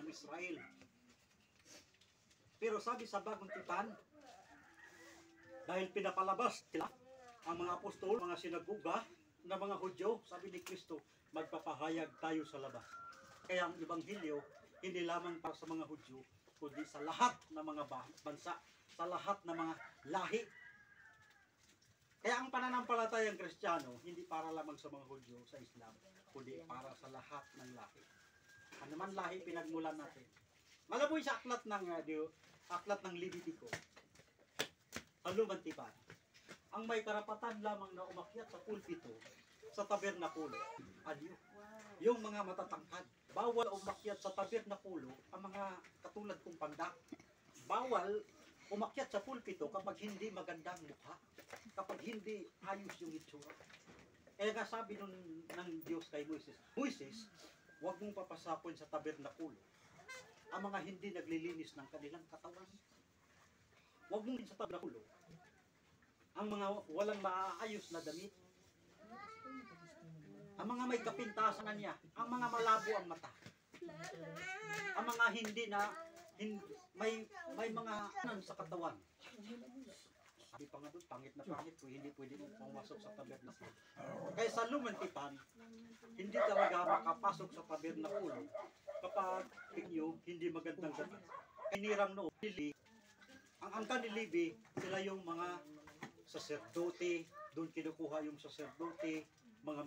ng Israel. Pero sabi sa Bagong Tipan, dahil pinapalabas sila ang mga apostol, mga sinagoga na mga Hudyo, sabi ni Kristo, magpapahayag tayo sa labas. Kaya ang Ebanghelyo, hindi lamang para sa mga Hudyo, kundi sa lahat ng mga bansa, sa lahat ng mga lahi. Kaya ang pananampalatayang Kristiyano, hindi para lamang sa mga Hudyo, sa Islam, kundi para sa lahat ng lahi. Ano man lahi pinagmulan natin. Malaboy sa aklat ng Levitico, sa Lumang Tipan, ang may karapatan lamang na umakyat sa pulpito, sa tabernakulo, anyo. Yung mga matatangkad. Bawal umakyat sa tabernakulo ang mga katulad kong pandak. Bawal umakyat sa pulpito kapag hindi magandang mukha, kapag hindi ayos yung itsura. Kaya nga sabi ng Diyos kay Moises, Moises, huwag mong papasapon sa tabernakulo ang mga hindi naglilinis ng kanilang katawan. Huwag mong sa tabernakulo ang mga walang maaayos na damit, ang mga may kapintasan na niya, ang mga malabo ang mata, ang mga may mga anan sa katawan. Sabi pa nga doon, pangit na pangit, kung hindi pwede mong pumasok sa tabernakulo. Kaya sa Lumang Tipan, hindi talaga makapasok sa tabernakulo kapag inyo hindi magandang damit. Inirang noon, ang angkan ni Levi, sila yung mga saserdote, doon kinukuha yung saserdote, mga